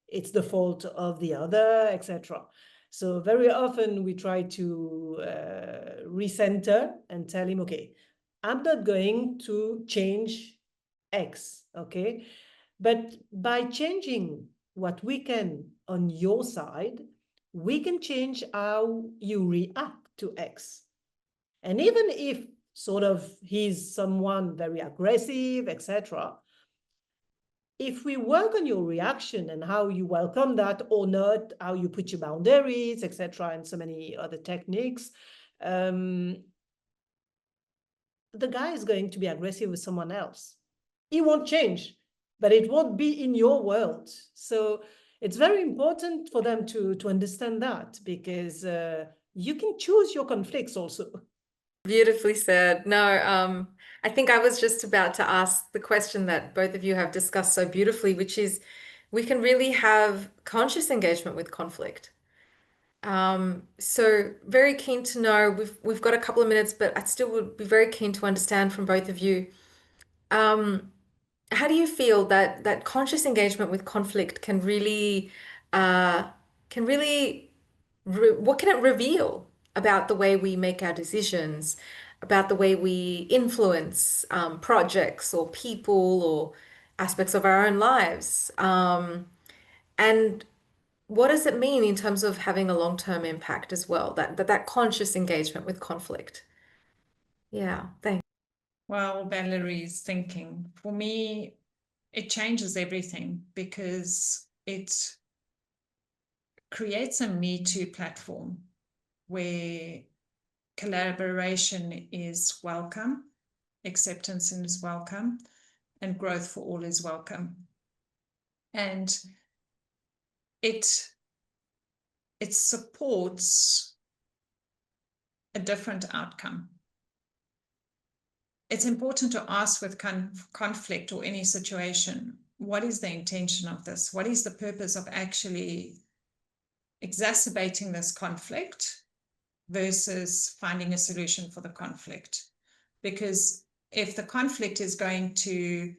it's the fault of the other, etc. So very often we try to recenter and tell him, okay, I'm not going to change X, okay? But by changing what we can on your side, we can change how you react to X. And even if sort of he's someone very aggressive, etc., if we work on your reaction and how you welcome that or not, how you put your boundaries, etc., and so many other techniques, the guy is going to be aggressive with someone else. He won't change, but it won't be in your world. So it's very important for them to understand that, because you can choose your conflicts also. Beautifully said. No, I think I was just about to ask the question that both of you have discussed so beautifully, which is we can really have conscious engagement with conflict. So very keen to know, we've got a couple of minutes, but I still would be very keen to understand from both of you. How do you feel that conscious engagement with conflict can really uh, what can it reveal about the way we make our decisions, about the way we influence projects or people or aspects of our own lives? And what does it mean in terms of having a long-term impact as well, that conscious engagement with conflict? Yeah, thanks. Well, Valerie's thinking, for me, it changes everything because it creates a Me Too platform where collaboration is welcome, acceptance is welcome, and growth for all is welcome. And it supports a different outcome. It's important to ask with conflict or any situation, what is the intention of this? What is the purpose of actually exacerbating this conflict versus finding a solution for the conflict? Because if the conflict is going to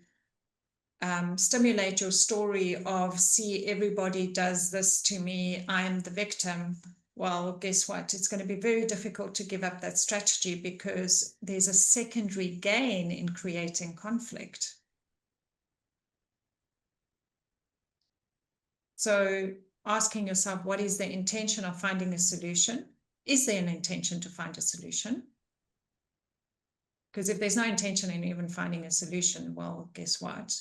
stimulate your story of, see, everybody does this to me, I'm the victim, well, guess what? It's going to be very difficult to give up that strategy because there's a secondary gain in creating conflict. So asking yourself, what is the intention of finding a solution? Is there an intention to find a solution? Because if there's no intention in even finding a solution, well, guess what?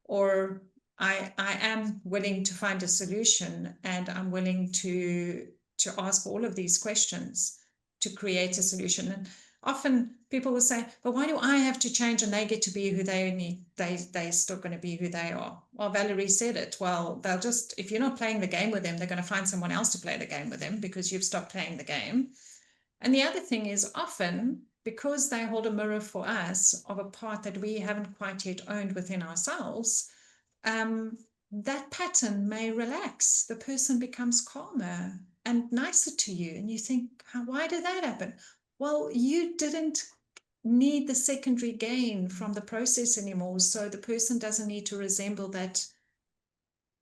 Or I am willing to find a solution, and I'm willing to ask all of these questions to create a solution. And often people will say, but why do I have to change and they get to be who they need? They're still going to be who they are. Well, Valerie said it. Well, they'll just, if you're not playing the game with them, they're going to find someone else to play the game with them because you've stopped playing the game. And the other thing is, often because they hold a mirror for us of a part that we haven't quite yet owned within ourselves, that pattern may relax. The person becomes calmer and nicer to you. And you think, why did that happen? Well, you didn't need the secondary gain from the process anymore. So the person doesn't need to resemble that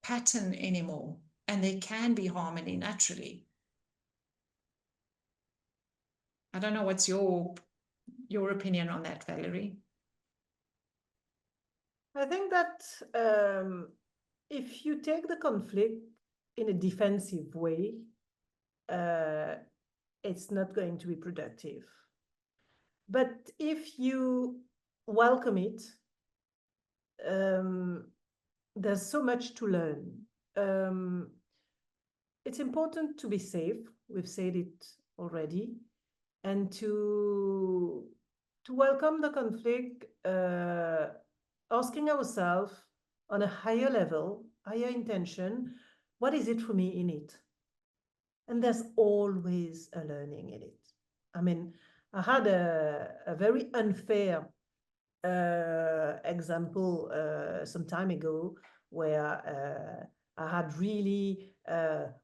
pattern anymore. And there can be harmony naturally. I don't know what's your opinion on that, Valerie. I think that if you take the conflict in a defensive way, it's not going to be productive. But if you welcome it, there's so much to learn. It's important to be safe. We've said it already. And to welcome the conflict, asking ourselves on a higher level, higher intention, what is it for me in it? And there's always a learning in it. I mean, I had a very unfair example some time ago where I had really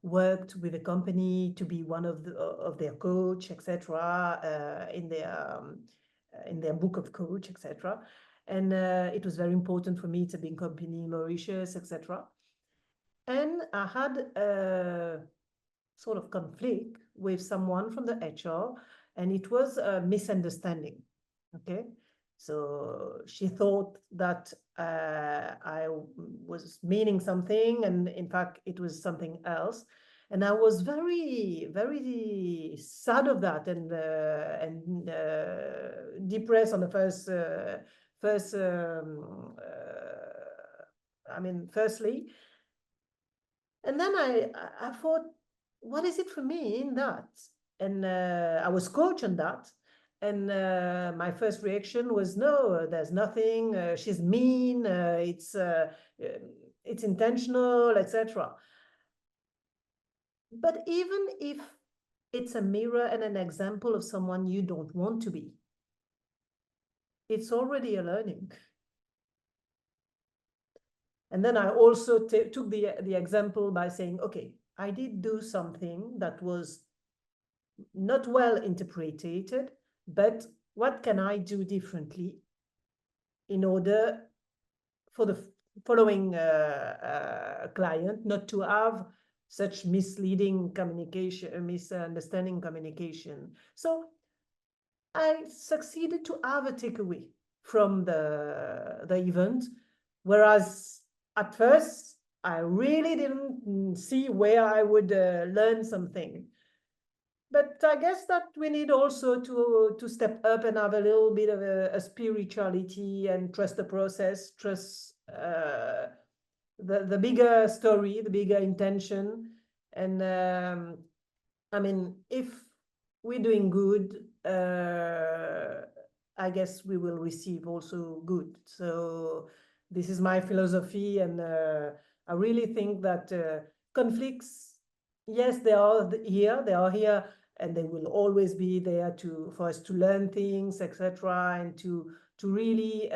worked with a company to be one of their coach, etc., in their book of coach, etc. And it was very important for me. It's a big company in Mauritius, etc. And I had a sort of conflict with someone from the HR, and it was a misunderstanding. Okay. So she thought that I was meaning something, and in fact, it was something else. And I was very, very sad of that, and depressed on the first I mean, firstly. And then I thought, what is it for me in that? And I was coached on that. And my first reaction was, no, there's nothing. She's mean. It's intentional, etc. But even if it's a mirror and an example of someone you don't want to be, it's already a learning. And then I also took the example by saying, okay, I did do something that was not well interpreted, but what can I do differently in order for the following client not to have such misleading communication, misunderstanding communication. So I succeeded to have a takeaway from the event, whereas at first I really didn't see where I would learn something. But I guess that we need also to step up and have a little bit of a spirituality and trust the process, trust the bigger story, the bigger intention. And I mean, if we're doing good, I guess we will receive also good. So this is my philosophy, and I really think that conflicts, yes, they are here, and they will always be there for us to learn things, etc., and to really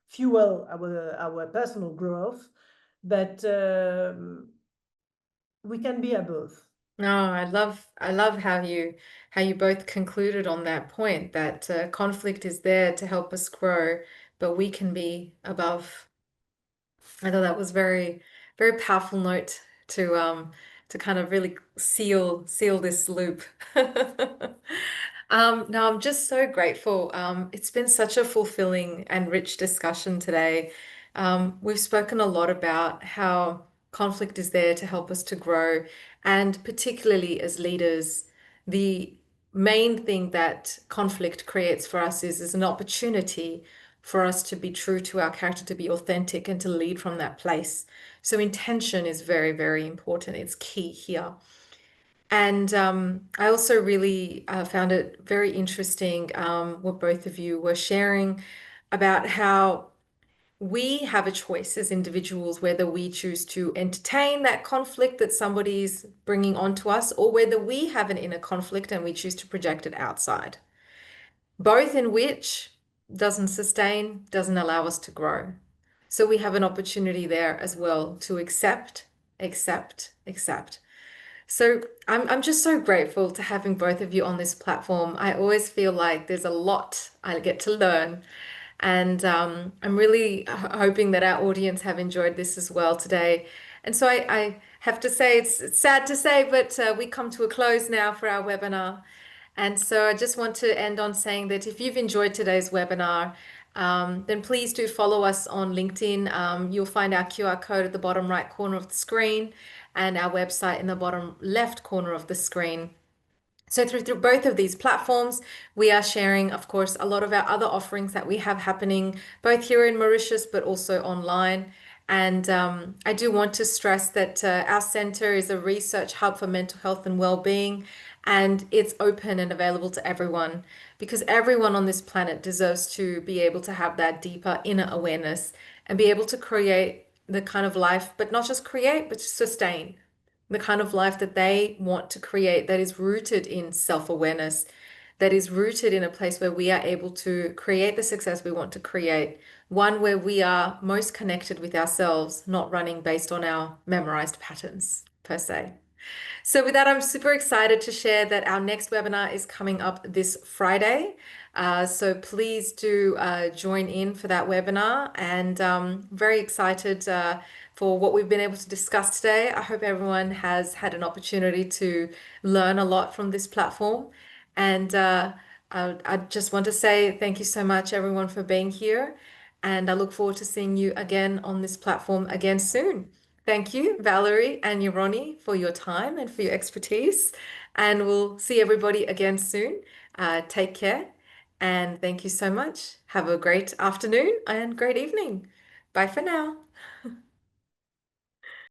fuel our personal growth. But we can be above. No, I love how you both concluded on that point that conflict is there to help us grow, but we can be above. I thought that was very powerful note to kind of really seal this loop. No, I'm just so grateful. It's been such a fulfilling and rich discussion today. We've spoken a lot about how conflict is there to help us to grow, and particularly as leaders, the main thing that conflict creates for us is an opportunity for us to be true to our character, to be authentic, and to lead from that place. So intention is very important. It's key here. And I also really found it very interesting what both of you were sharing about how we have a choice as individuals whether we choose to entertain that conflict that somebody's bringing onto us, or whether we have an inner conflict and we choose to project it outside. Both in which doesn't sustain, doesn't allow us to grow. So we have an opportunity there as well to accept, accept, accept. So I'm just so grateful to having both of you on this platform. I always feel like there's a lot I get to learn. And I'm really hoping that our audience have enjoyed this as well today. And so I have to say, it's sad to say, but we come to a close now for our webinar. And so I just want to end on saying that if you've enjoyed today's webinar, then please do follow us on LinkedIn. You'll find our QR code at the bottom right corner of the screen and our website in the bottom left corner of the screen. So through both of these platforms, we are sharing, of course, a lot of our other offerings that we have happening, both here in Mauritius, but also online. And I do want to stress that our center is a research hub for mental health and well-being, and it's open and available to everyone because everyone on this planet deserves to be able to have that deeper inner awareness and be able to create the kind of life, but not just create, but sustain the kind of life that they want to create that is rooted in self-awareness, that is rooted in a place where we are able to create the success we want to create, one where we are most connected with ourselves, not running based on our memorized patterns per se. So with that, I'm super excited to share that our next webinar is coming up this Friday. So please do join in for that webinar, and very excited for what we've been able to discuss today. I hope everyone has had an opportunity to learn a lot from this platform. And I just want to say thank you so much, everyone, for being here. And I look forward to seeing you again on this platform again soon. Thank you, Valerie and Yoroni, for your time and for your expertise. And we'll see everybody again soon. Take care. And thank you so much. Have a great afternoon and great evening. Bye for now.